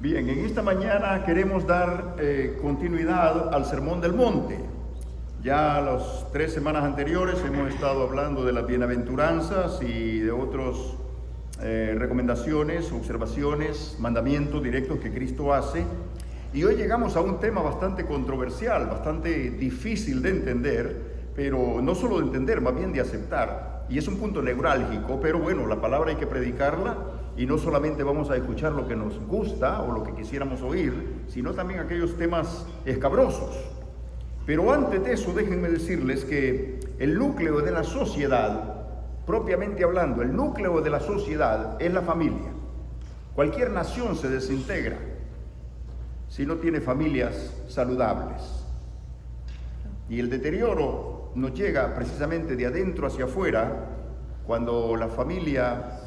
Bien, en esta mañana queremos dar continuidad al Sermón del Monte. Ya las 3 semanas anteriores hemos estado hablando de las bienaventuranzas y de otras recomendaciones, observaciones, mandamientos directos que Cristo hace. Y hoy llegamos a un tema bastante controversial, bastante difícil de entender, pero no solo de entender, más bien de aceptar. Y es un punto neurálgico, pero bueno, la palabra hay que predicarla. Y no solamente vamos a escuchar lo que nos gusta o lo que quisiéramos oír, sino también aquellos temas escabrosos. Pero antes de eso, déjenme decirles que el núcleo de la sociedad, propiamente hablando, el núcleo de la sociedad es la familia. Cualquier nación se desintegra si no tiene familias saludables. Y el deterioro nos llega precisamente de adentro hacia afuera, cuando la familia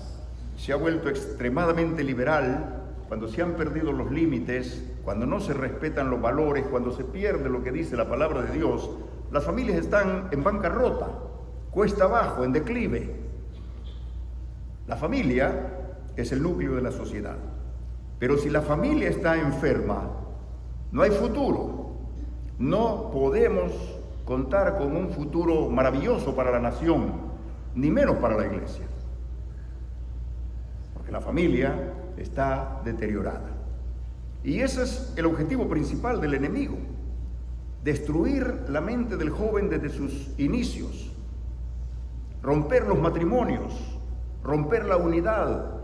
se ha vuelto extremadamente liberal, cuando se han perdido los límites, cuando no se respetan los valores, cuando se pierde lo que dice la palabra de Dios. Las familias están en bancarrota, cuesta abajo, en declive. La familia es el núcleo de la sociedad. Pero si la familia está enferma, no hay futuro. No podemos contar con un futuro maravilloso para la nación, ni menos para la iglesia. La familia está deteriorada. Y ese es el objetivo principal del enemigo: destruir la mente del joven desde sus inicios, romper los matrimonios, romper la unidad.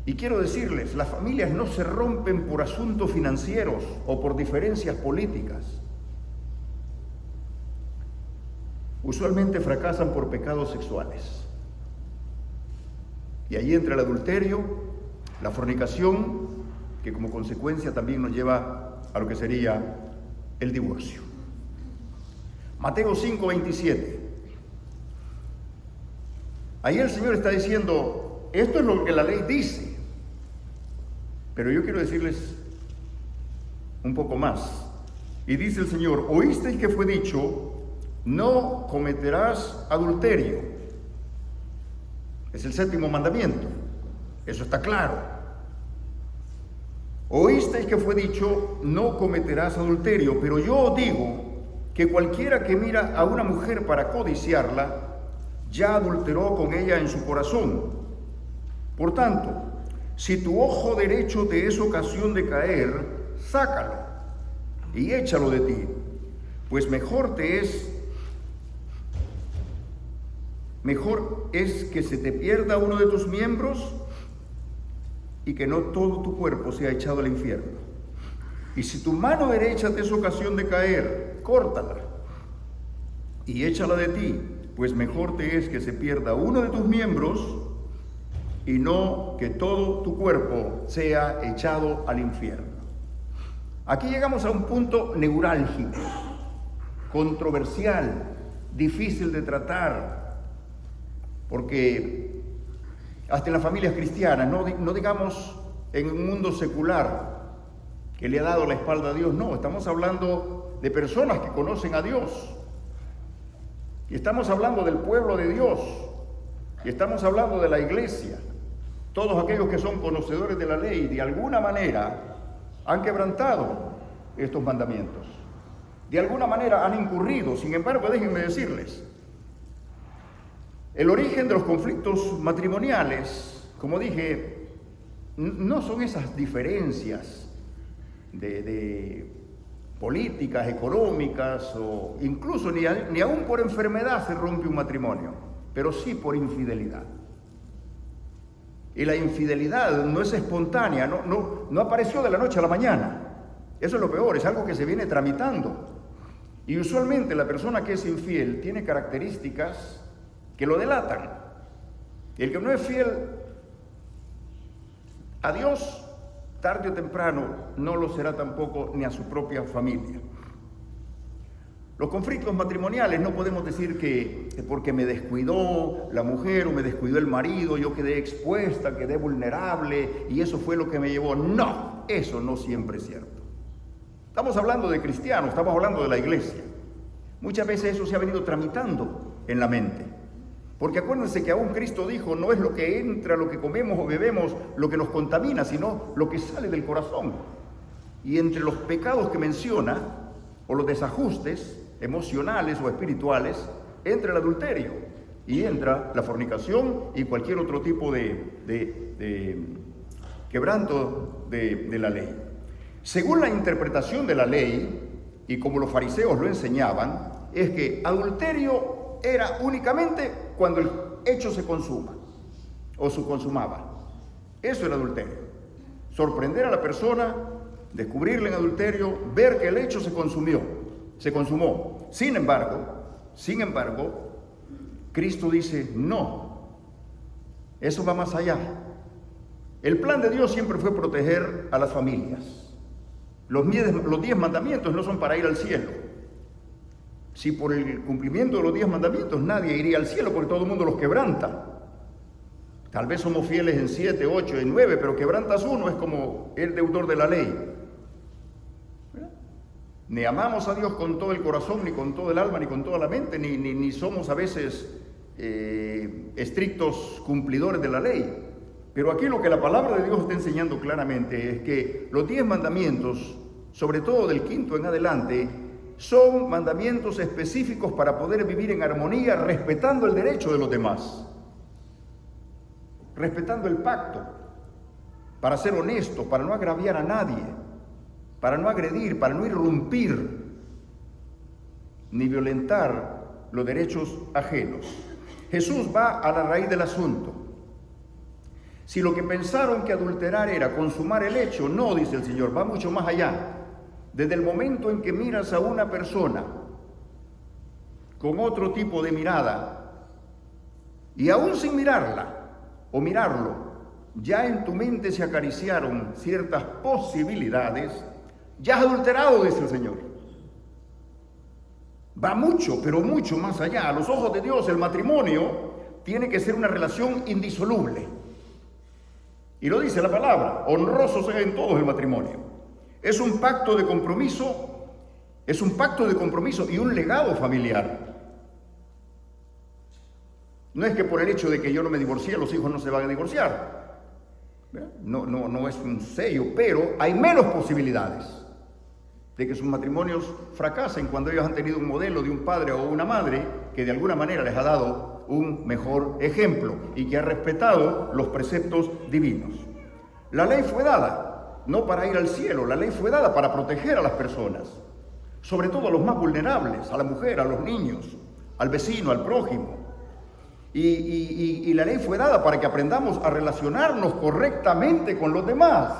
Y quiero decirles, las familias no se rompen por asuntos financieros o por diferencias políticas. Usualmente fracasan por pecados sexuales. Y ahí entra el adulterio, la fornicación, que como consecuencia también nos lleva a lo que sería el divorcio. Mateo 5:27. Ahí el Señor está diciendo, esto es lo que la ley dice. Pero yo quiero decirles un poco más. Y dice el Señor, oísteis que fue dicho, no cometerás adulterio. Es el 7º mandamiento, eso está claro. Oísteis que fue dicho, no cometerás adulterio, pero yo os digo que cualquiera que mira a una mujer para codiciarla, ya adulteró con ella en su corazón. Por tanto, si tu ojo derecho te es ocasión de caer, sácalo y échalo de ti, pues mejor es que se te pierda uno de tus miembros y que no todo tu cuerpo sea echado al infierno. Y si tu mano derecha te es ocasión de caer, córtala y échala de ti, pues mejor te es que se pierda uno de tus miembros y no que todo tu cuerpo sea echado al infierno. Aquí llegamos a un punto neurálgico, controversial, difícil de tratar. Porque hasta en las familias cristianas, no digamos en un mundo secular que le ha dado la espalda a Dios, no, estamos hablando de personas que conocen a Dios, y estamos hablando del pueblo de Dios, y estamos hablando de la iglesia. Todos aquellos que son conocedores de la ley, de alguna manera, han quebrantado estos mandamientos, de alguna manera han incurrido. Sin embargo, déjenme decirles, el origen de los conflictos matrimoniales, como dije, no son esas diferencias de políticas, económicas, o incluso ni aún por enfermedad se rompe un matrimonio, pero sí por infidelidad. Y la infidelidad no es espontánea, no apareció de la noche a la mañana. Eso es lo peor, es algo que se viene tramitando. Y usualmente la persona que es infiel tiene características que lo delatan. El que no es fiel a Dios, tarde o temprano, no lo será tampoco ni a su propia familia. Los conflictos matrimoniales no podemos decir que porque me descuidó la mujer o me descuidó el marido, yo quedé expuesta, quedé vulnerable y eso fue lo que me llevó. No, eso no siempre es cierto. Estamos hablando de cristianos, estamos hablando de la iglesia. Muchas veces eso se ha venido tramitando en la mente. Porque acuérdense que aún Cristo dijo, no es lo que entra, lo que comemos o bebemos, lo que nos contamina, sino lo que sale del corazón. Y entre los pecados que menciona, o los desajustes emocionales o espirituales, entra el adulterio y entra la fornicación y cualquier otro tipo de quebranto de la ley. Según la interpretación de la ley, y como los fariseos lo enseñaban, es que adulterio era únicamente cuando el hecho se consuma o se consumaba. Eso era adulterio. Sorprender a la persona, descubrirle en adulterio, ver que el hecho se consumó. Sin embargo, Cristo dice, no, eso va más allá. El plan de Dios siempre fue proteger a las familias. Los 10 mandamientos no son para ir al cielo. Si por el cumplimiento de los 10 mandamientos nadie iría al cielo, porque todo el mundo los quebranta. Tal vez somos fieles en 7, 8, en 9, pero quebrantas uno, es como el deudor de la ley. ¿Verdad? Ni amamos a Dios con todo el corazón, ni con todo el alma, ni con toda la mente, ni somos a veces estrictos cumplidores de la ley. Pero aquí lo que la palabra de Dios está enseñando claramente es que los 10 mandamientos, sobre todo del 5º en adelante, son mandamientos específicos para poder vivir en armonía, respetando el derecho de los demás, respetando el pacto, para ser honesto, para no agraviar a nadie, para no agredir, para no irrumpir, ni violentar los derechos ajenos. Jesús va a la raíz del asunto. Si lo que pensaron que adulterar era consumar el hecho, no, dice el Señor, va mucho más allá. Desde el momento en que miras a una persona con otro tipo de mirada, y aún sin mirarla o mirarlo, ya en tu mente se acariciaron ciertas posibilidades, ya has adulterado, dice el Señor. Va mucho, pero mucho más allá. A los ojos de Dios, el matrimonio tiene que ser una relación indisoluble. Y lo dice la palabra, honroso sea en todos el matrimonio. Es un pacto de compromiso, y un legado familiar. No es que por el hecho de que yo no me divorcié, los hijos no se van a divorciar. No es un sello, pero hay menos posibilidades de que sus matrimonios fracasen cuando ellos han tenido un modelo de un padre o una madre que de alguna manera les ha dado un mejor ejemplo y que ha respetado los preceptos divinos. La ley fue dada no para ir al cielo, la ley fue dada para proteger a las personas, sobre todo a los más vulnerables, a la mujer, a los niños, al vecino, al prójimo. Y la ley fue dada para que aprendamos a relacionarnos correctamente con los demás.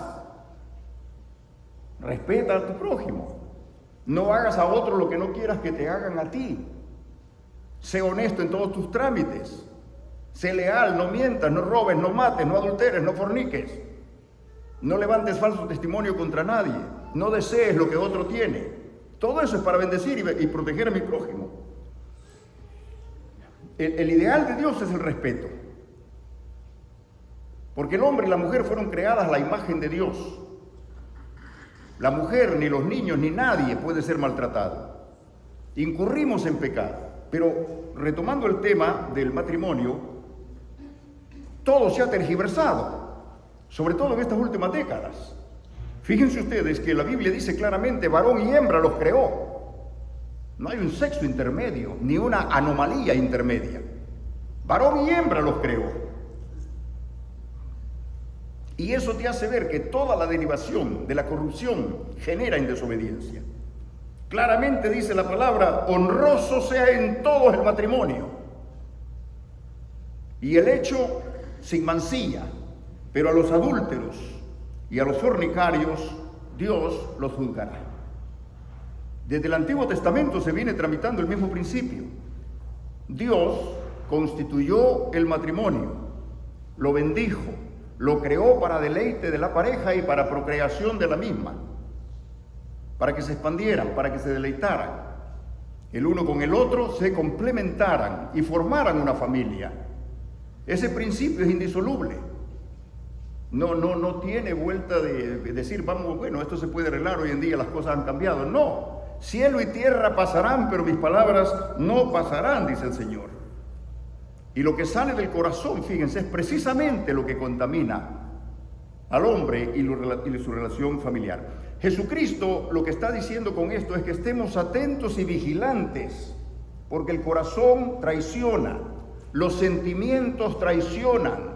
Respeta a tu prójimo. No hagas a otro lo que no quieras que te hagan a ti. Sé honesto en todos tus trámites. Sé leal, no mientas, no robes, no mates, no adulteres, no forniques. No levantes falso testimonio contra nadie. No desees lo que otro tiene. Todo eso es para bendecir y proteger a mi prójimo. El ideal de Dios es el respeto. Porque el hombre y la mujer fueron creadas a la imagen de Dios. La mujer, ni los niños, ni nadie puede ser maltratado. Incurrimos en pecado. Pero retomando el tema del matrimonio, todo se ha tergiversado, sobre todo en estas últimas décadas. Fíjense ustedes que la Biblia dice claramente, varón y hembra los creó. No hay un sexo intermedio, ni una anomalía intermedia. Varón y hembra los creó. Y eso te hace ver que toda la derivación de la corrupción genera en desobediencia. Claramente dice la palabra, honroso sea en todos el matrimonio. Y el hecho sin mancilla, pero a los adúlteros y a los fornicarios, Dios los juzgará. Desde el Antiguo Testamento se viene tramitando el mismo principio. Dios constituyó el matrimonio, lo bendijo, lo creó para deleite de la pareja y para procreación de la misma, para que se expandieran, para que se deleitaran, el uno con el otro, se complementaran y formaran una familia. Ese principio es indisoluble. No tiene vuelta de decir, vamos, bueno, esto se puede arreglar, hoy en día las cosas han cambiado. No, cielo y tierra pasarán, pero mis palabras no pasarán, dice el Señor. Y lo que sale del corazón, fíjense, es precisamente lo que contamina al hombre y su relación familiar. Jesucristo lo que está diciendo con esto es que estemos atentos y vigilantes, porque el corazón traiciona, los sentimientos traicionan.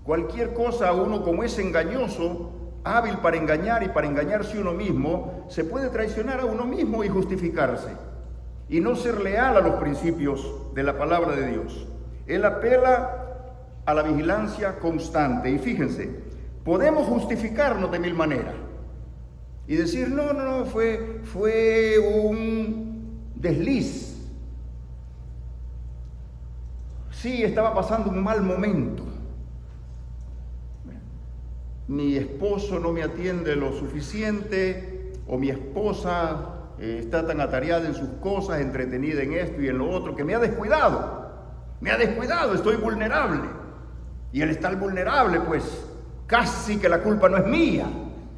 Cualquier cosa, uno como es engañoso, hábil para engañar y para engañarse uno mismo, se puede traicionar a uno mismo y justificarse y no ser leal a los principios de la palabra de Dios. Él apela a la vigilancia constante. Y fíjense, podemos justificarnos de mil maneras y decir, no, fue un desliz. Sí, estaba pasando un mal momento. Mi esposo no me atiende lo suficiente, o mi esposa está tan atareada en sus cosas, entretenida en esto y en lo otro, que me ha descuidado, estoy vulnerable. Y al estar vulnerable, pues casi que la culpa no es mía,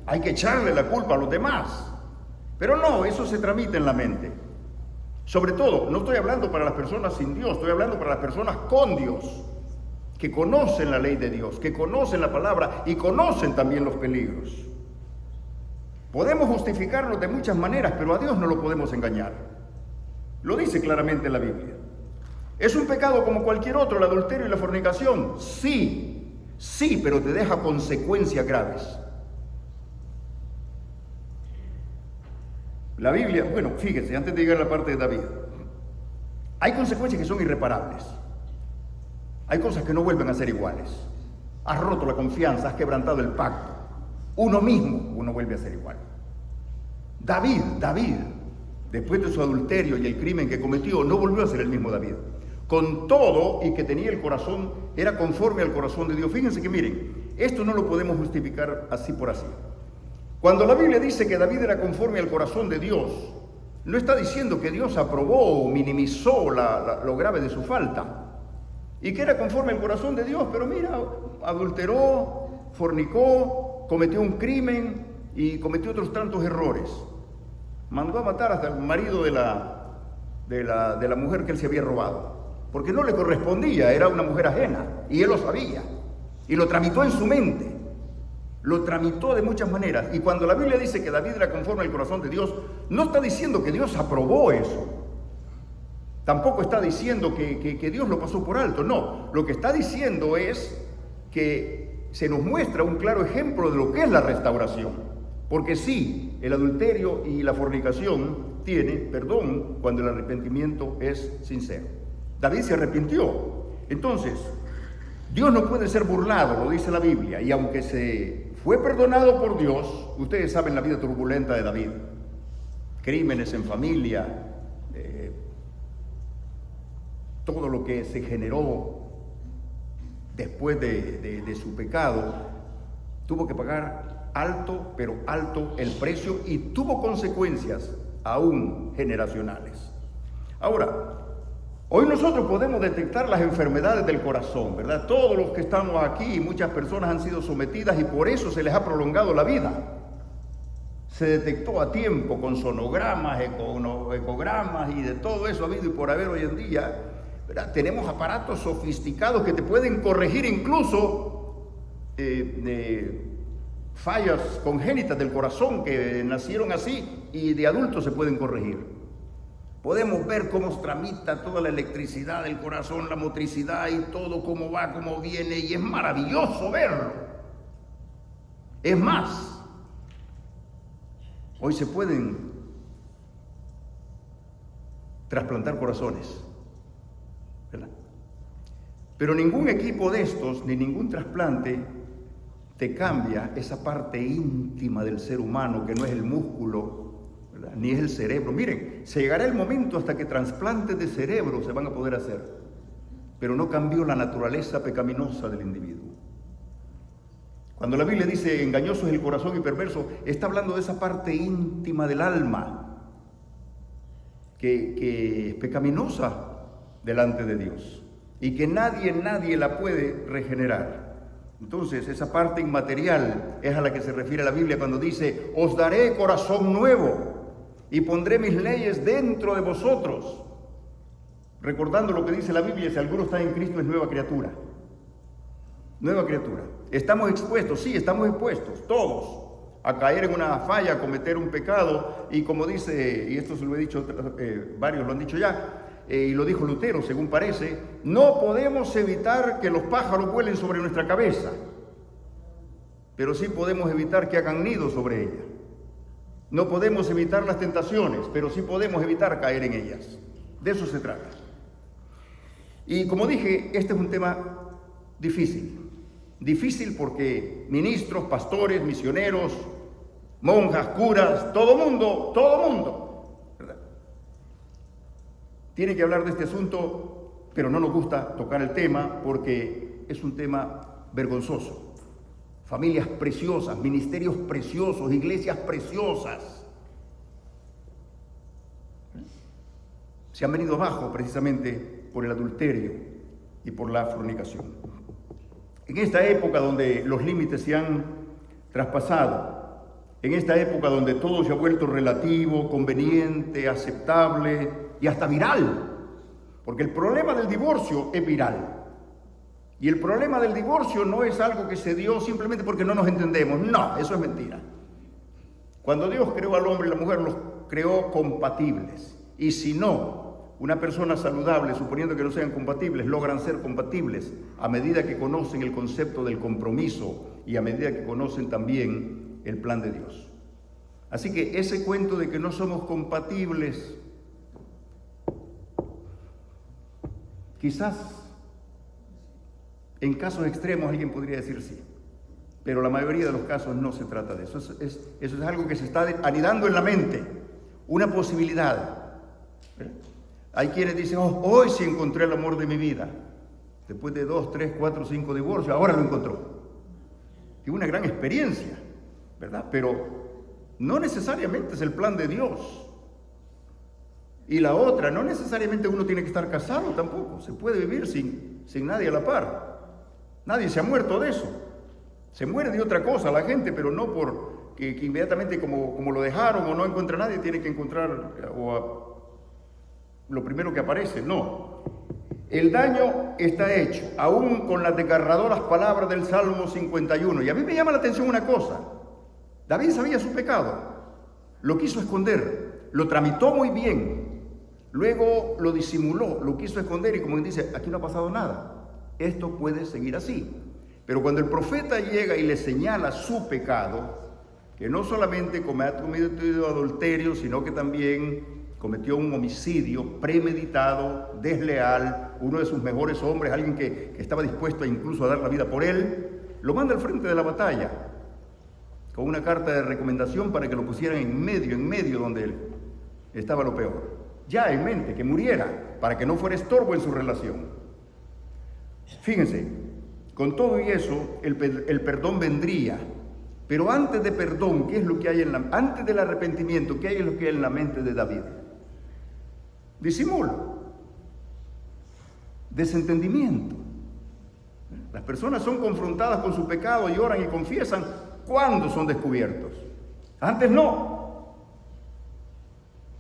hay que echarle la culpa a los demás. Pero no, eso se tramita en la mente. Sobre todo, no estoy hablando para las personas sin Dios, estoy hablando para las personas con Dios, que conocen la ley de Dios, que conocen la palabra y conocen también los peligros. Podemos justificarlo de muchas maneras, pero a Dios no lo podemos engañar. Lo dice claramente la Biblia. ¿Es un pecado como cualquier otro el adulterio y la fornicación? Sí, pero te deja consecuencias graves. La Biblia, bueno, fíjense, antes de llegar a la parte de David, hay consecuencias que son irreparables. Hay cosas que no vuelven a ser iguales. Has roto la confianza, has quebrantado el pacto. Uno vuelve a ser igual. David, después de su adulterio y el crimen que cometió, no volvió a ser el mismo David. Con todo y que tenía el corazón, era conforme al corazón de Dios. Fíjense que miren, esto no lo podemos justificar así por así. Cuando la Biblia dice que David era conforme al corazón de Dios, no está diciendo que Dios aprobó o minimizó lo grave de su falta. Y que era conforme al corazón de Dios, pero mira, adulteró, fornicó, cometió un crimen y cometió otros tantos errores. Mandó a matar hasta el marido de la mujer que él se había robado, porque no le correspondía, era una mujer ajena, y él lo sabía, y lo tramitó en su mente, lo tramitó de muchas maneras. Y cuando la Biblia dice que David era conforme al corazón de Dios, no está diciendo que Dios aprobó eso. Tampoco está diciendo que Dios lo pasó por alto, no. Lo que está diciendo es que se nos muestra un claro ejemplo de lo que es la restauración. Porque sí, el adulterio y la fornicación tiene perdón cuando el arrepentimiento es sincero. David se arrepintió. Entonces, Dios no puede ser burlado, lo dice la Biblia. Y aunque se fue perdonado por Dios, ustedes saben la vida turbulenta de David. Crímenes en familia, todo lo que se generó después de su pecado, tuvo que pagar alto, pero alto el precio, y tuvo consecuencias aún generacionales. Ahora, hoy nosotros podemos detectar las enfermedades del corazón, ¿verdad? Todos los que estamos aquí, muchas personas han sido sometidas y por eso se les ha prolongado la vida. Se detectó a tiempo con sonogramas, ecogramas y de todo eso habido y por haber hoy en día, ¿verdad? Tenemos aparatos sofisticados que te pueden corregir incluso fallas congénitas del corazón que nacieron así y de adultos se pueden corregir. Podemos ver cómo tramita toda la electricidad del corazón, la motricidad y todo, cómo va, cómo viene, y es maravilloso verlo. Es más, hoy se pueden trasplantar corazones, ¿verdad? Pero ningún equipo de estos, ni ningún trasplante, te cambia esa parte íntima del ser humano que no es el músculo, ¿verdad? Ni es el cerebro. Miren, se llegará el momento hasta que trasplantes de cerebro se van a poder hacer, pero no cambió la naturaleza pecaminosa del individuo. Cuando la Biblia dice engañoso es el corazón y perverso, está hablando de esa parte íntima del alma que es pecaminosa delante de Dios y que nadie la puede regenerar. Entonces, esa parte inmaterial es a la que se refiere la Biblia cuando dice: os daré corazón nuevo y pondré mis leyes dentro de vosotros. recordando lo que dice la Biblia: si alguno está en Cristo es nueva criatura. Nueva criatura. Estamos expuestos, sí, estamos expuestos, todos, a caer en una falla, a cometer un pecado, y como dice, y esto se lo he dicho, varios lo han dicho ya, y lo dijo Lutero, según parece, no podemos evitar que los pájaros vuelen sobre nuestra cabeza, pero sí podemos evitar que hagan nido sobre ella. No podemos evitar las tentaciones, pero sí podemos evitar caer en ellas. De eso se trata. Y como dije, este es un tema difícil. Difícil porque ministros, pastores, misioneros, monjas, curas, todo mundo, ¿verdad?, tiene que hablar de este asunto, pero no nos gusta tocar el tema porque es un tema vergonzoso. Familias preciosas, ministerios preciosos, iglesias preciosas se han venido abajo precisamente por el adulterio y por la fornicación. En esta época donde los límites se han traspasado, en esta época donde todo se ha vuelto relativo, conveniente, aceptable y hasta viral, porque el problema del divorcio es viral. Y el problema del divorcio no es algo que se dio simplemente porque no nos entendemos. No, eso es mentira. Cuando Dios creó al hombre y la mujer, los creó compatibles. Y si no, una persona saludable, suponiendo que no sean compatibles, logran ser compatibles a medida que conocen el concepto del compromiso y a medida que conocen también el plan de Dios. Así que ese cuento de que no somos compatibles, quizás en casos extremos alguien podría decir sí, pero la mayoría de los casos no se trata de eso. Eso es algo que se está anidando en la mente, una posibilidad. Hay quienes dicen: oh, hoy sí encontré el amor de mi vida. Después de 2, 3, 4, 5 divorcios, ahora lo encontró. Y una gran experiencia, ¿verdad? Pero no necesariamente es el plan de Dios. Y la otra, no necesariamente uno tiene que estar casado tampoco. Se puede vivir sin nadie a la par. Nadie se ha muerto de eso. Se muere de otra cosa la gente, pero no por que inmediatamente como lo dejaron o no encuentra nadie, tiene que encontrar lo primero que aparece. No. El daño está hecho, aún con las desgarradoras palabras del Salmo 51. Y a mí me llama la atención una cosa. David sabía su pecado, lo quiso esconder, lo tramitó muy bien, luego lo disimuló, lo quiso esconder y como dice, aquí no ha pasado nada. Esto puede seguir así. Pero cuando el profeta llega y le señala su pecado, que no solamente ha cometido adulterio, sino que también cometió un homicidio premeditado, desleal, uno de sus mejores hombres, alguien que estaba dispuesto incluso a dar la vida por él, lo manda al frente de la batalla, con una carta de recomendación para que lo pusieran en medio donde él estaba lo peor. Ya en mente, que muriera, para que no fuera estorbo en su relación. Fíjense, con todo y eso, el perdón vendría. Pero antes de perdón, ¿qué es lo que hay antes del arrepentimiento, qué es lo que hay en la mente de David? Disimulo, desentendimiento. Las personas son confrontadas con su pecado y oran y confiesan cuando son descubiertos. Antes no.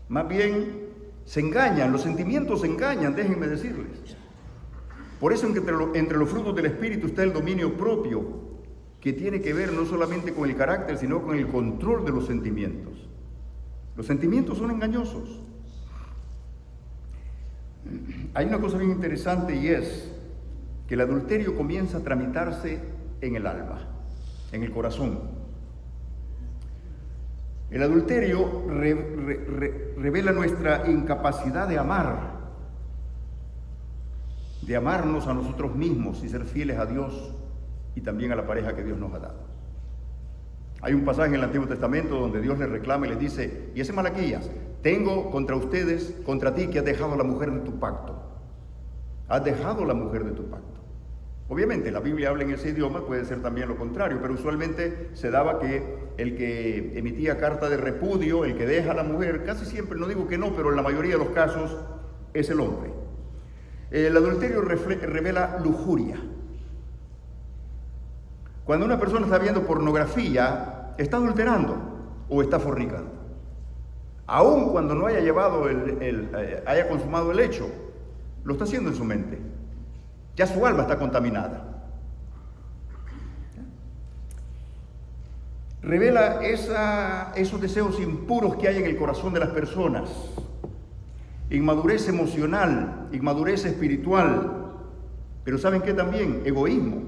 Más bien se engañan, los sentimientos se engañan, déjenme decirles. Por eso entre los frutos del Espíritu está el dominio propio, que tiene que ver no solamente con el carácter, sino con el control de los sentimientos. Los sentimientos son engañosos. Hay una cosa bien interesante y es que el adulterio comienza a tramitarse en el alma, en el corazón. El adulterio revela nuestra incapacidad de amar, de amarnos a nosotros mismos y ser fieles a Dios y también a la pareja que Dios nos ha dado. Hay un pasaje en el Antiguo Testamento donde Dios les reclama y les dice, y ese Malaquías, tengo contra ustedes, contra ti, que has dejado a la mujer de tu pacto. Has dejado a la mujer de tu pacto. Obviamente la Biblia habla en ese idioma, puede ser también lo contrario, pero usualmente se daba que el que emitía carta de repudio, el que deja a la mujer, casi siempre, no digo que no, pero en la mayoría de los casos es el hombre. El adulterio revela lujuria. Cuando una persona está viendo pornografía, está adulterando o está fornicando. Aun cuando no haya haya consumado el hecho, lo está haciendo en su mente. Ya su alma está contaminada. Revela esos deseos impuros que hay en el corazón de las personas. Inmadurez emocional, inmadurez espiritual. Pero ¿saben qué también? Egoísmo.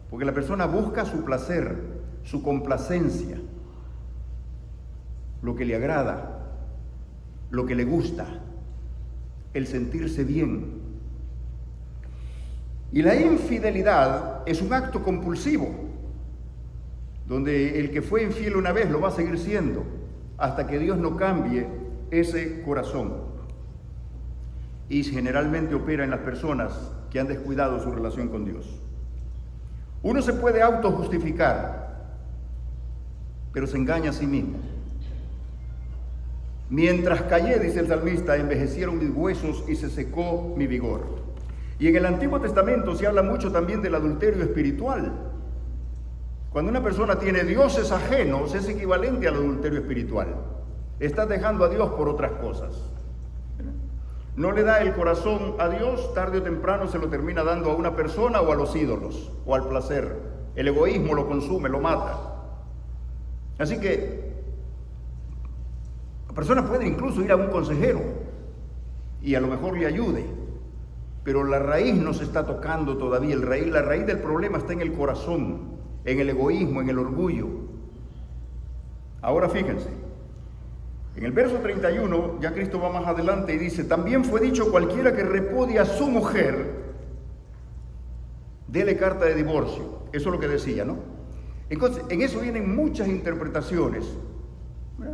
Porque la persona busca su placer, su complacencia, lo que le agrada, lo que le gusta, el sentirse bien. Y la infidelidad es un acto compulsivo, donde el que fue infiel una vez lo va a seguir siendo, hasta que Dios no cambie ese corazón. Y generalmente opera en las personas que han descuidado su relación con Dios. Uno se puede autojustificar, pero se engaña a sí mismo. Mientras callé, dice el salmista, envejecieron mis huesos y se secó mi vigor. Y en el Antiguo Testamento se habla mucho también del adulterio espiritual. Cuando una persona tiene dioses ajenos, es equivalente al adulterio espiritual. Está dejando a Dios por otras cosas. No le da el corazón a Dios, tarde o temprano se lo termina dando a una persona o a los ídolos o al placer. El egoísmo lo consume, lo mata. Así que la persona puede incluso ir a un consejero y a lo mejor le ayude, pero la raíz no se está tocando todavía. La raíz del problema está en el corazón, en el egoísmo, en el orgullo. Ahora fíjense. En el verso 31, ya Cristo va más adelante y dice, también fue dicho cualquiera que repudia a su mujer, dele carta de divorcio. Eso es lo que decía, ¿no? Entonces, en eso vienen muchas interpretaciones.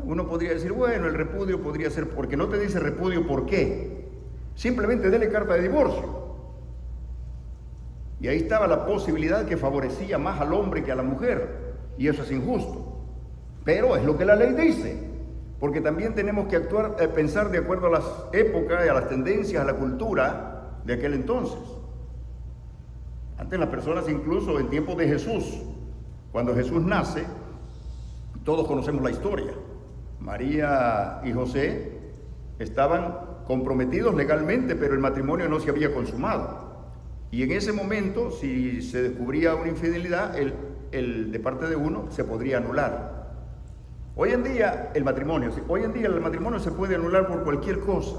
Uno podría decir, bueno, el repudio podría ser, porque no te dice repudio, ¿por qué? Simplemente dele carta de divorcio. Y ahí estaba la posibilidad que favorecía más al hombre que a la mujer, y eso es injusto. Pero es lo que la ley dice. Porque también tenemos que pensar de acuerdo a las épocas, a las tendencias, a la cultura de aquel entonces. Antes las personas, incluso en tiempos de Jesús, cuando Jesús nace, todos conocemos la historia. María y José estaban comprometidos legalmente, pero el matrimonio no se había consumado. Y en ese momento, si se descubría una infidelidad, de parte de uno se podría anular. Hoy en día el matrimonio se puede anular por cualquier cosa.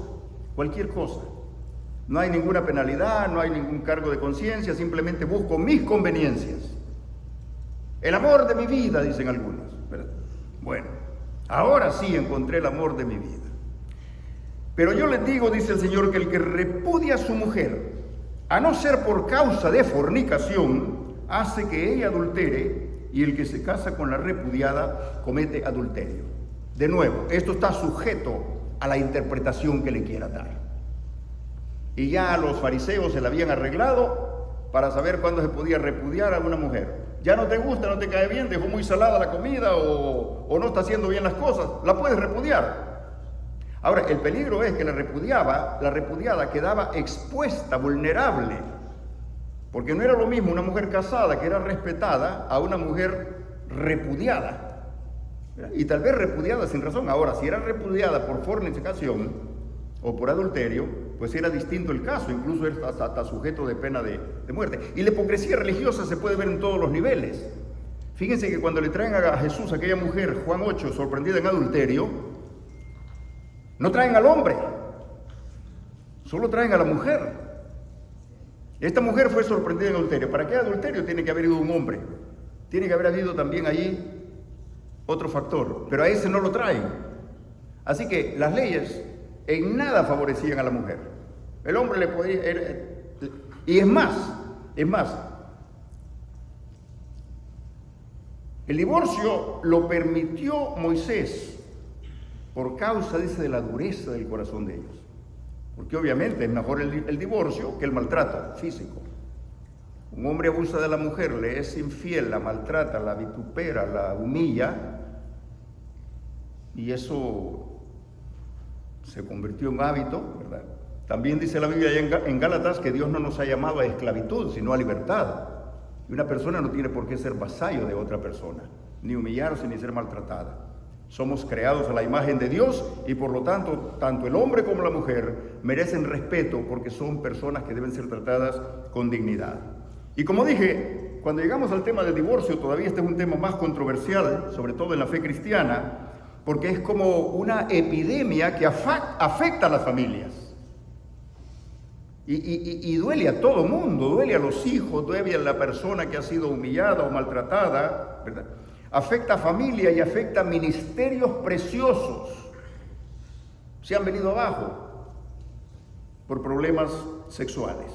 No hay ninguna penalidad, no hay ningún cargo de conciencia, simplemente busco mis conveniencias. El amor de mi vida, dicen algunos, ¿verdad? Bueno, ahora sí encontré el amor de mi vida. Pero yo les digo, dice el Señor, que el que repudia a su mujer, a no ser por causa de fornicación, hace que ella adultere, y el que se casa con la repudiada comete adulterio. De nuevo, esto está sujeto a la interpretación que le quiera dar. Y ya los fariseos se la habían arreglado para saber cuándo se podía repudiar a una mujer. Ya no te gusta, no te cae bien, dejó muy salada la comida o no está haciendo bien las cosas, la puedes repudiar. Ahora, el peligro es que la repudiada quedaba expuesta, vulnerable. Porque no era lo mismo una mujer casada que era respetada a una mujer repudiada. Y tal vez repudiada sin razón. Ahora, si era repudiada por fornicación o por adulterio, pues era distinto el caso. Incluso era hasta sujeto de pena de muerte. Y la hipocresía religiosa se puede ver en todos los niveles. Fíjense que cuando le traen a Jesús a aquella mujer, Juan 8, sorprendida en adulterio, no traen al hombre, solo traen a la mujer. Esta mujer fue sorprendida en adulterio. ¿Para qué adulterio? Tiene que haber ido un hombre. Tiene que haber habido también allí otro factor. Pero a ese no lo traen. Así que las leyes en nada favorecían a la mujer. El hombre le podía... Y es más. El divorcio lo permitió Moisés por causa, dice, de la dureza del corazón de ellos. Porque obviamente es mejor el divorcio que el maltrato físico. Un hombre abusa de la mujer, le es infiel, la maltrata, la vitupera, la humilla, y eso se convirtió en hábito, ¿verdad? También dice la Biblia en Gálatas que Dios no nos ha llamado a esclavitud, sino a libertad. Y una persona no tiene por qué ser vasallo de otra persona, ni humillarse, ni ser maltratada. Somos creados a la imagen de Dios y por lo tanto, tanto el hombre como la mujer merecen respeto porque son personas que deben ser tratadas con dignidad. Y como dije, cuando llegamos al tema del divorcio, todavía este es un tema más controversial, sobre todo en la fe cristiana, porque es como una epidemia que afecta a las familias. Y duele a todo mundo, duele a los hijos, duele a la persona que ha sido humillada o maltratada, ¿verdad? Afecta a familia y afecta a ministerios preciosos. Se han venido abajo por problemas sexuales.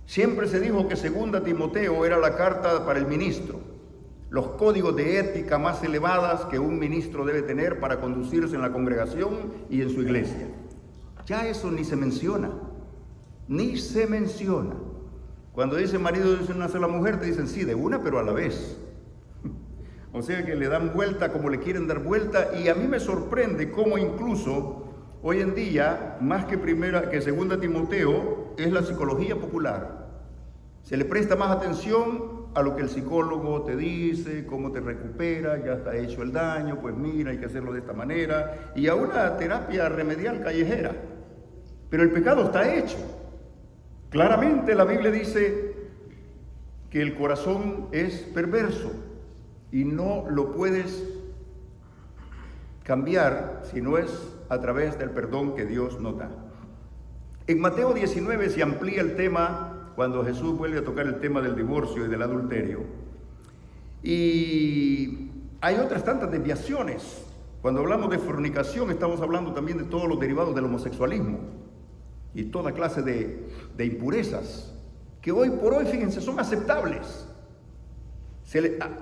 Siempre se dijo que 2 Timoteo era la carta para el ministro, los códigos de ética más elevadas que un ministro debe tener para conducirse en la congregación y en su iglesia. Ya eso ni se menciona, ni se menciona. Cuando dice marido de una sola mujer, te dicen sí, de una, pero a la vez. O sea que le dan vuelta como le quieren dar vuelta, y a mí me sorprende cómo incluso hoy en día, más que 2 Timoteo, es la psicología popular. Se le presta más atención a lo que el psicólogo te dice, cómo te recupera, ya está hecho el daño, pues mira, hay que hacerlo de esta manera, y a una terapia remedial callejera. Pero el pecado está hecho. Claramente la Biblia dice que el corazón es perverso y no lo puedes cambiar si no es a través del perdón que Dios nos da. En Mateo 19 se amplía el tema cuando Jesús vuelve a tocar el tema del divorcio y del adulterio. Y hay otras tantas desviaciones. Cuando hablamos de fornicación, estamos hablando también de todos los derivados del homosexualismo y toda clase de impurezas que hoy por hoy, fíjense, son aceptables.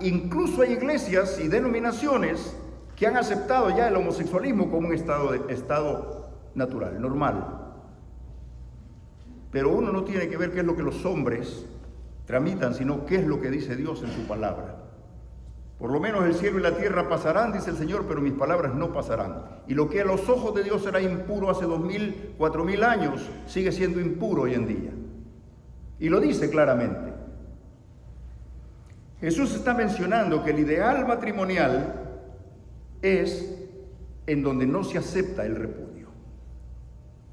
Incluso hay iglesias y denominaciones que han aceptado ya el homosexualismo como un estado natural, normal. Pero uno no tiene que ver qué es lo que los hombres tramitan, sino qué es lo que dice Dios en su palabra. Por lo menos el cielo y la tierra pasarán, dice el Señor, pero mis palabras no pasarán. Y lo que a los ojos de Dios era impuro hace 2000, 4000 años, sigue siendo impuro hoy en día. Y lo dice claramente. Jesús está mencionando que el ideal matrimonial es en donde no se acepta el repudio.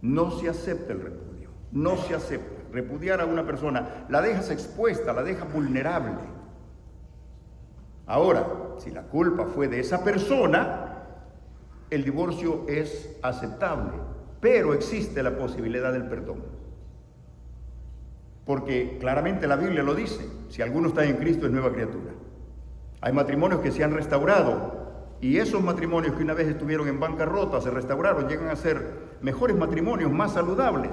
No se acepta el repudio. No se acepta. Repudiar a una persona, la dejas expuesta, la dejas vulnerable. Ahora, si la culpa fue de esa persona, el divorcio es aceptable, pero existe la posibilidad del perdón. Porque claramente la Biblia lo dice, si alguno está en Cristo es nueva criatura. Hay matrimonios que se han restaurado y esos matrimonios que una vez estuvieron en bancarrota, se restauraron, llegan a ser mejores matrimonios, más saludables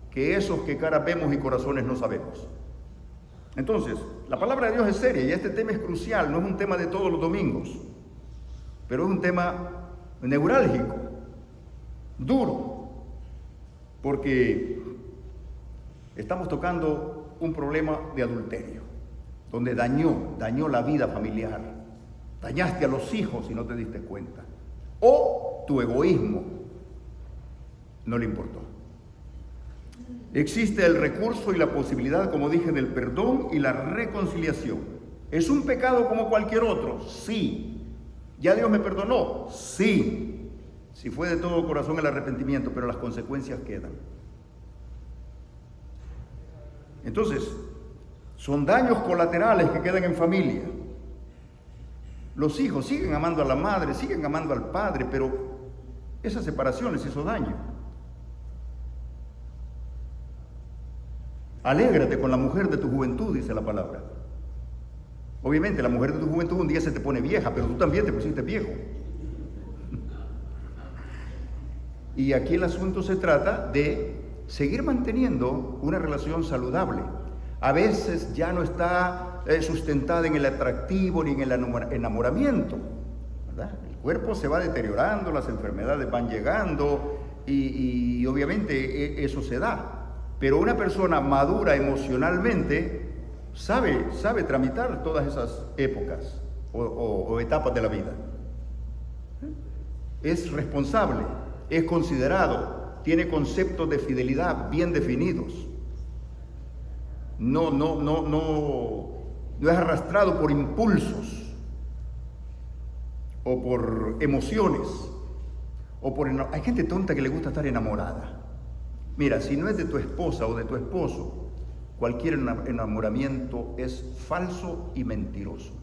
que esos que caras vemos y corazones no sabemos. Entonces, la palabra de Dios es seria y este tema es crucial, no es un tema de todos los domingos, pero es un tema neurálgico, duro, porque estamos tocando un problema de adulterio, donde dañó la vida familiar, dañaste a los hijos y no te diste cuenta, o tu egoísmo no le importó. Existe el recurso y la posibilidad, como dije, del perdón y la reconciliación. ¿Es un pecado como cualquier otro? Sí. ¿Ya Dios me perdonó? Sí. Si fue de todo corazón el arrepentimiento, pero las consecuencias quedan. Entonces, son daños colaterales que quedan en familia. Los hijos siguen amando a la madre, siguen amando al padre, pero esa separación les hizo daño. Alégrate con la mujer de tu juventud, dice la palabra. Obviamente la mujer de tu juventud un día se te pone vieja, pero tú también te pusiste viejo. Y aquí el asunto se trata de seguir manteniendo una relación saludable. A veces ya no está sustentada en el atractivo ni en el enamoramiento, ¿verdad? El cuerpo se va deteriorando, las enfermedades van llegando y obviamente eso se da. Pero una persona madura emocionalmente sabe tramitar todas esas épocas o etapas de la vida. Es responsable, es considerado, tiene conceptos de fidelidad bien definidos. No es arrastrado por impulsos o por emociones, hay gente tonta que le gusta estar enamorada. Mira, si no es de tu esposa o de tu esposo, cualquier enamoramiento es falso y mentiroso.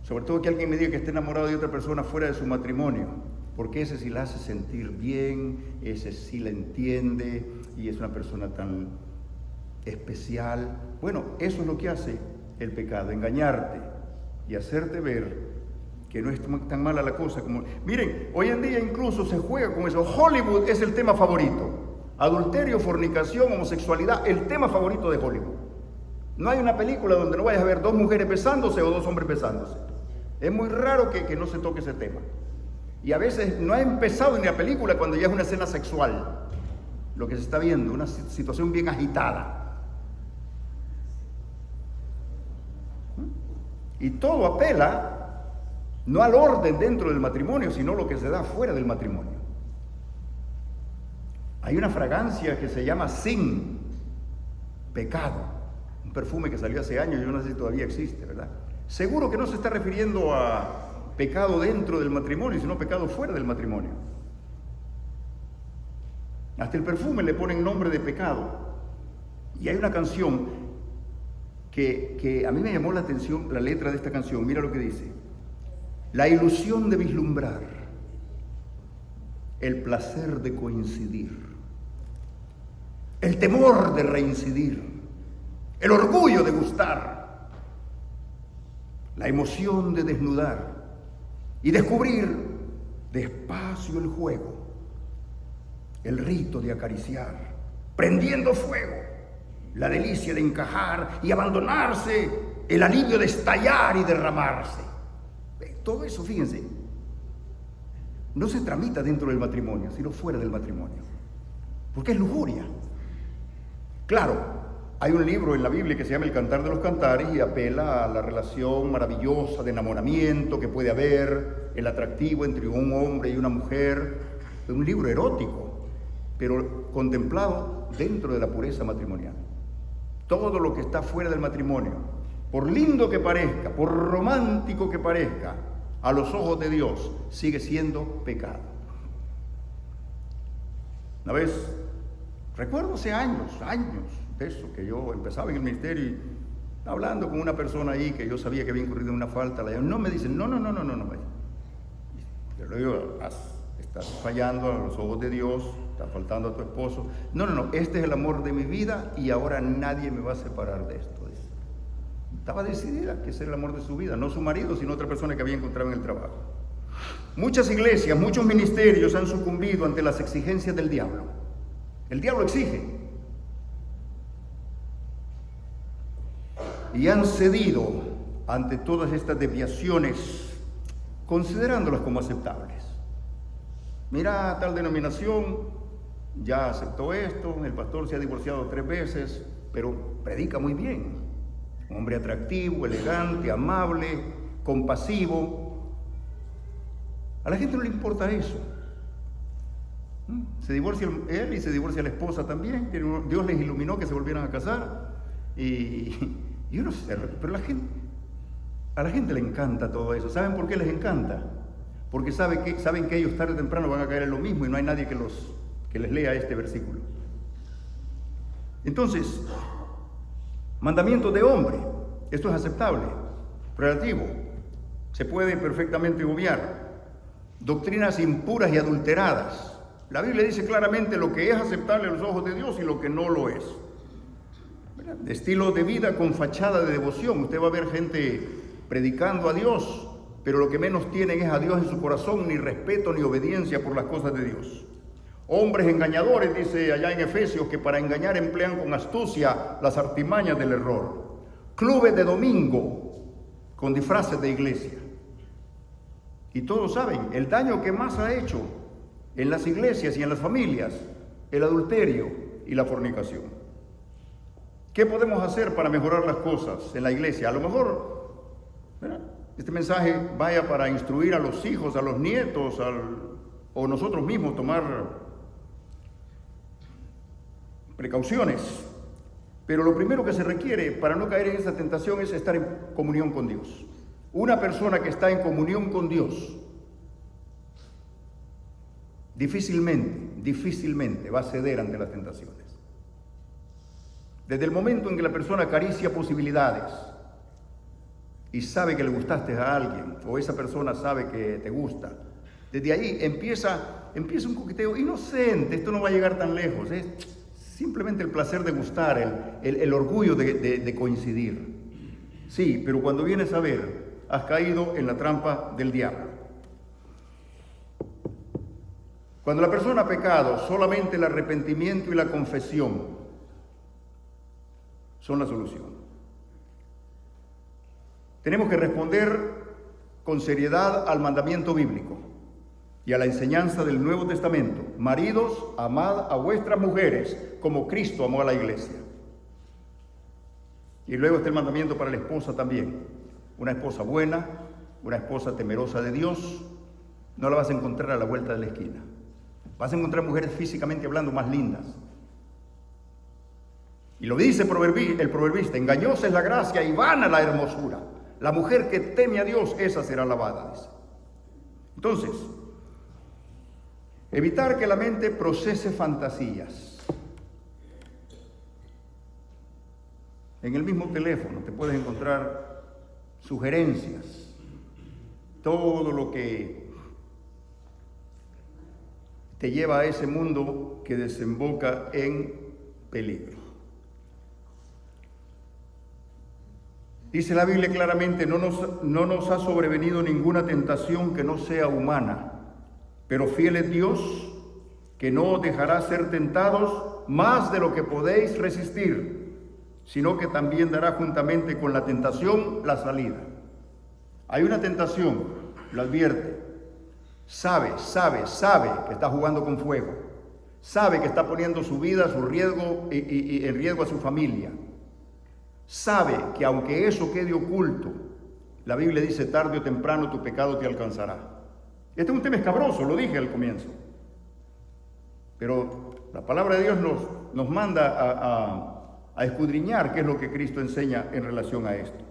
Sobre todo que alguien me diga que está enamorado de otra persona fuera de su matrimonio, porque ese sí la hace sentir bien, ese sí la entiende y es una persona tan especial. Bueno, eso es lo que hace el pecado, engañarte y hacerte ver que no es tan mala la cosa como... Miren, hoy en día incluso se juega con eso. Hollywood es el tema favorito. Adulterio, fornicación, homosexualidad, el tema favorito de Hollywood. No hay una película donde no vayas a ver dos mujeres besándose o dos hombres besándose. Es muy raro que no se toque ese tema. Y a veces no ha empezado ni la película cuando ya es una escena sexual. Lo que se está viendo, una situación bien agitada. Y todo apela no al orden dentro del matrimonio, sino lo que se da fuera del matrimonio. Hay una fragancia que se llama sin, pecado, un perfume que salió hace años, yo no sé si todavía existe, ¿verdad? Seguro que no se está refiriendo a pecado dentro del matrimonio, sino pecado fuera del matrimonio. Hasta el perfume le ponen nombre de pecado. Y hay una canción que a mí me llamó la atención, la letra de esta canción. Mira lo que dice: la ilusión de vislumbrar, el placer de coincidir, el temor de reincidir, el orgullo de gustar, la emoción de desnudar y descubrir despacio el juego, el rito de acariciar, prendiendo fuego, la delicia de encajar y abandonarse, el alivio de estallar y derramarse. Todo eso, fíjense, no se tramita dentro del matrimonio, sino fuera del matrimonio, porque es lujuria. Claro, hay un libro en la Biblia que se llama El Cantar de los Cantares y apela a la relación maravillosa de enamoramiento que puede haber, el atractivo entre un hombre y una mujer. Es un libro erótico, pero contemplado dentro de la pureza matrimonial. Todo lo que está fuera del matrimonio, por lindo que parezca, por romántico que parezca, a los ojos de Dios sigue siendo pecado. Una vez, recuerdo hace años de eso, que yo empezaba en el ministerio y hablando con una persona ahí que yo sabía que había incurrido en una falta, no me dicen, no. Yo le digo, estás fallando a los ojos de Dios, estás faltando a tu esposo. No, este es el amor de mi vida y ahora nadie me va a separar de esto. Estaba decidida que ese era el amor de su vida, no su marido, sino otra persona que había encontrado en el trabajo. Muchas iglesias, muchos ministerios han sucumbido ante las exigencias del diablo. El diablo exige. Y han cedido ante todas estas desviaciones, considerándolas como aceptables. Mira, tal denominación ya aceptó esto, el pastor se ha divorciado 3 veces, pero predica muy bien. Un hombre atractivo, elegante, amable, compasivo. A la gente no le importa eso. Se divorcia él y se divorcia la esposa también. Dios les iluminó que se volvieran a casar. Y uno se... Pero a la gente le encanta todo eso. ¿Saben por qué les encanta? Porque saben que ellos tarde o temprano van a caer en lo mismo y no hay nadie que les lea este versículo. Entonces, mandamientos de hombre, esto es aceptable, relativo, se puede perfectamente obviar. Doctrinas impuras y adulteradas. La Biblia dice claramente lo que es aceptable a los ojos de Dios y lo que no lo es. Estilo de vida con fachada de devoción. Usted va a ver gente predicando a Dios, pero lo que menos tienen es a Dios en su corazón, ni respeto ni obediencia por las cosas de Dios. Hombres engañadores, dice allá en Efesios, que para engañar emplean con astucia las artimañas del error. Clubes de domingo con disfraces de iglesia. Y todos saben el daño que más ha hecho en las iglesias y en las familias el adulterio y la fornicación. ¿Qué podemos hacer para mejorar las cosas en la iglesia? A lo mejor, ¿verdad?, este mensaje vaya para instruir a los hijos, a los nietos, o nosotros mismos tomar precauciones. Pero lo primero que se requiere para no caer en esa tentación es estar en comunión con Dios. Una persona que está en comunión con Dios difícilmente va a ceder ante las tentaciones. Desde el momento en que la persona acaricia posibilidades y sabe que le gustaste a alguien, o esa persona sabe que te gusta, desde ahí empieza un coqueteo inocente. Esto no va a llegar tan lejos, es simplemente el placer de gustar, el orgullo de coincidir. Sí, pero cuando vienes a ver, has caído en la trampa del diablo. Cuando la persona ha pecado, solamente el arrepentimiento y la confesión son la solución. Tenemos que responder con seriedad al mandamiento bíblico y a la enseñanza del Nuevo Testamento. Maridos, amad a vuestras mujeres como Cristo amó a la iglesia. Y luego está el mandamiento para la esposa también. Una esposa buena, una esposa temerosa de Dios, no la vas a encontrar a la vuelta de la esquina. Vas a encontrar mujeres físicamente hablando más lindas. Y lo dice el proverbista: engañosa es la gracia y vana la hermosura. La mujer que teme a Dios, esa será alabada, dice. Entonces, evitar que la mente procese fantasías. En el mismo teléfono te puedes encontrar sugerencias, todo lo que te lleva a ese mundo que desemboca en peligro. Dice la Biblia claramente: no nos ha sobrevenido ninguna tentación que no sea humana, pero fiel es Dios, que no os dejará ser tentados más de lo que podéis resistir, sino que también dará juntamente con la tentación la salida. Hay una tentación, lo advierte, sabe que está jugando con fuego, sabe que está poniendo su vida, su riesgo y en riesgo a su familia, sabe que aunque eso quede oculto, la Biblia dice: tarde o temprano tu pecado te alcanzará. Este es un tema escabroso, lo dije al comienzo, pero la palabra de Dios nos manda a escudriñar qué es lo que Cristo enseña en relación a esto.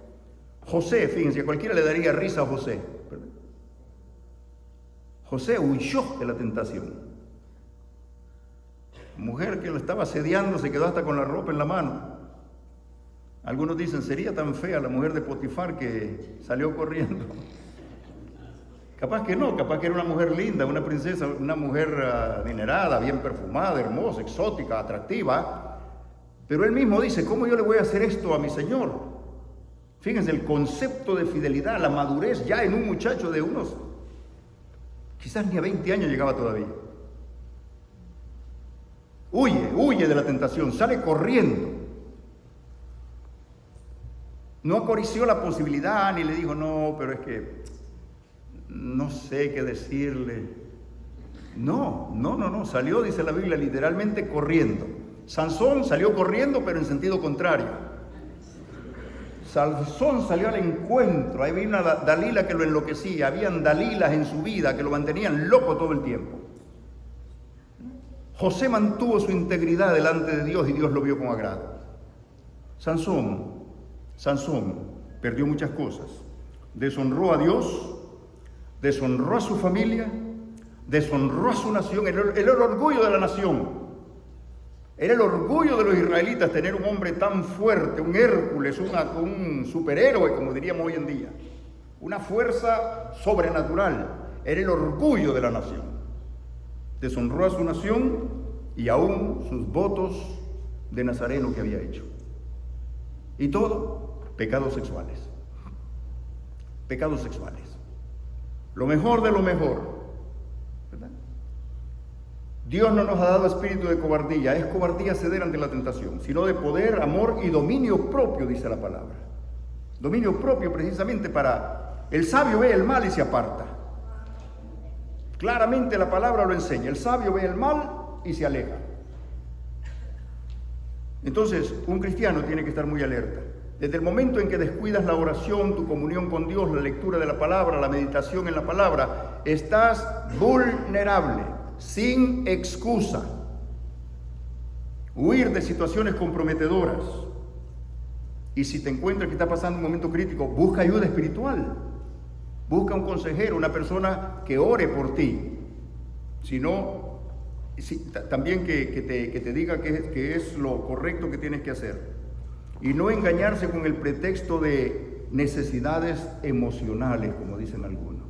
José, fíjense, a cualquiera le daría risa a José. José huyó de la tentación. Mujer que lo estaba asediando se quedó hasta con la ropa en la mano. Algunos dicen: sería tan fea la mujer de Potifar que salió corriendo. Capaz que no, capaz que era una mujer linda, una princesa, una mujer adinerada, bien perfumada, hermosa, exótica, atractiva. Pero él mismo dice: ¿cómo yo le voy a hacer esto a mi Señor? Fíjense el concepto de fidelidad, la madurez ya en un muchacho de unos, quizás ni a 20 años llegaba todavía. Huye de la tentación, sale corriendo. No acarició la posibilidad ni le dijo: no, pero es que no sé qué decirle. No, salió, dice la Biblia, literalmente corriendo. Sansón salió corriendo, pero en sentido contrario. Sansón salió al encuentro. Ahí vino una Dalila que lo enloquecía. Habían Dalilas en su vida que lo mantenían loco todo el tiempo. José mantuvo su integridad delante de Dios y Dios lo vio con agrado. Sansón perdió muchas cosas. Deshonró a Dios, deshonró a su familia, deshonró a su nación. Era el orgullo de la nación. Era el orgullo de los israelitas tener un hombre tan fuerte, un Hércules, un superhéroe, como diríamos hoy en día. Una fuerza sobrenatural. Era el orgullo de la nación. Deshonró a su nación y aún sus votos de nazareno que había hecho. Y todo, pecados sexuales. Pecados sexuales. Lo mejor de lo mejor. ¿Verdad? Dios no nos ha dado espíritu de cobardía. Es cobardía ceder ante la tentación, sino de poder, amor y dominio propio, dice la palabra. Dominio propio precisamente para... El sabio ve el mal y se aparta. Claramente la palabra lo enseña. El sabio ve el mal y se aleja. Entonces, un cristiano tiene que estar muy alerta. Desde el momento en que descuidas la oración, tu comunión con Dios, la lectura de la palabra, la meditación en la palabra, estás vulnerable, sin excusa. Huir de situaciones comprometedoras. Y si te encuentras que está pasando un momento crítico, busca ayuda espiritual. Busca un consejero, una persona que ore por ti. También que te diga qué es lo correcto que tienes que hacer. Y no engañarse con el pretexto de necesidades emocionales, como dicen algunos.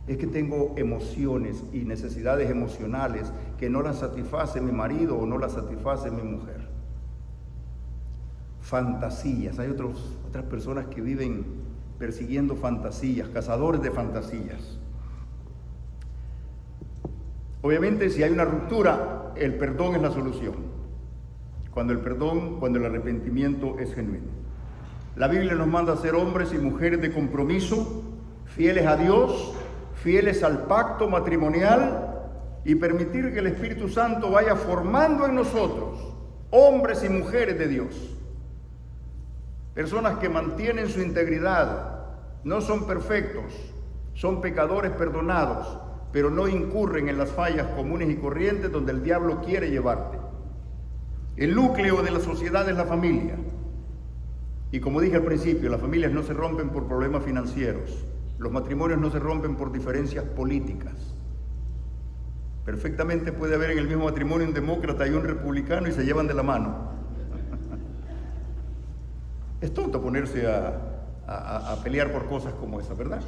Es que tengo emociones y necesidades emocionales que no las satisface mi marido o no las satisface mi mujer. Fantasías. Hay otras personas que viven persiguiendo fantasías, cazadores de fantasías. Obviamente, si hay una ruptura, el perdón es la solución. Cuando el arrepentimiento es genuino. La Biblia nos manda a ser hombres y mujeres de compromiso, fieles a Dios, fieles al pacto matrimonial y permitir que el Espíritu Santo vaya formando en nosotros hombres y mujeres de Dios. Personas que mantienen su integridad, no son perfectos, son pecadores perdonados, pero no incurren en las fallas comunes y corrientes donde el diablo quiere llevarte. El núcleo de la sociedad es la familia. Y como dije al principio, las familias no se rompen por problemas financieros. Los matrimonios no se rompen por diferencias políticas. Perfectamente puede haber en el mismo matrimonio un demócrata y un republicano y se llevan de la mano. Es tonto ponerse a pelear por cosas como esa, ¿verdad?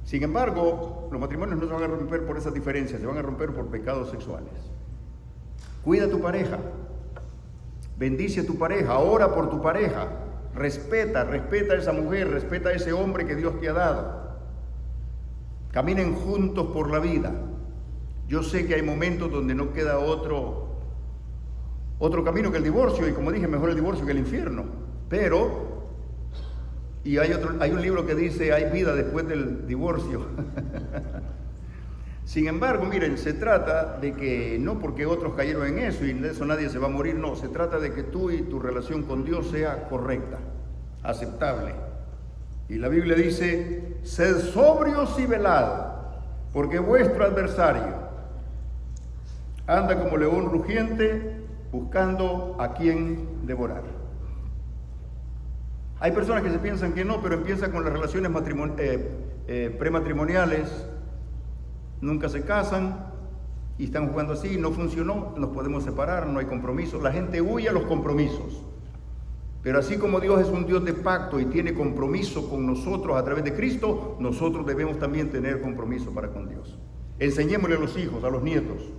Sin embargo, los matrimonios no se van a romper por esas diferencias, se van a romper por pecados sexuales. Cuida a tu pareja, bendice a tu pareja, ora por tu pareja, respeta a esa mujer, respeta a ese hombre que Dios te ha dado. Caminen juntos por la vida. Yo sé que hay momentos donde no queda otro camino que el divorcio, y como dije, mejor el divorcio que el infierno. Pero, y hay un libro que dice, hay vida después del divorcio. Sin embargo, miren, se trata de que no porque otros cayeron en eso y de eso nadie se va a morir, no, se trata de que tú y tu relación con Dios sea correcta, aceptable. Y la Biblia dice, sed sobrios y velad, porque vuestro adversario anda como león rugiente buscando a quien devorar. Hay personas que se piensan que no, pero empiezan con las relaciones prematrimoniales, nunca se casan y están jugando así, no funcionó, nos podemos separar, no hay compromiso. La gente huye a los compromisos. Pero así como Dios es un Dios de pacto y tiene compromiso con nosotros a través de Cristo, nosotros debemos también tener compromiso para con Dios. Enseñémosle a los hijos, a los nietos,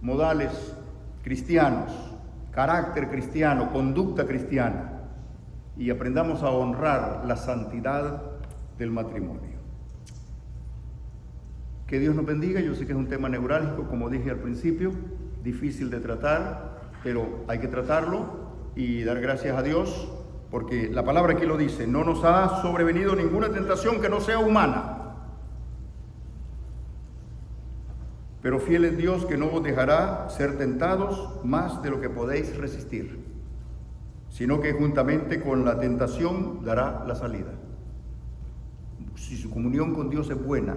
modales cristianos, carácter cristiano, conducta cristiana, y aprendamos a honrar la santidad del matrimonio. Que Dios nos bendiga. Yo sé que es un tema neurálgico, como dije al principio, difícil de tratar, pero hay que tratarlo y dar gracias a Dios, porque la palabra aquí lo dice, no nos ha sobrevenido ninguna tentación que no sea humana. Pero fiel es Dios que no os dejará ser tentados más de lo que podéis resistir, sino que juntamente con la tentación dará la salida. Si su comunión con Dios es buena,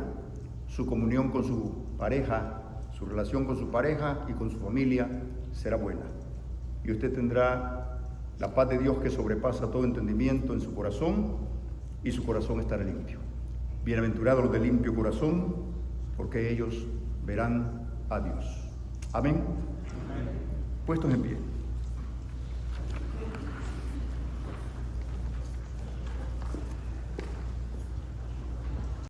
su comunión con su pareja, su relación con su pareja y con su familia será buena. Y usted tendrá la paz de Dios que sobrepasa todo entendimiento en su corazón, y su corazón estará limpio. Bienaventurados los de limpio corazón, porque ellos verán a Dios. Amén. Puestos en pie.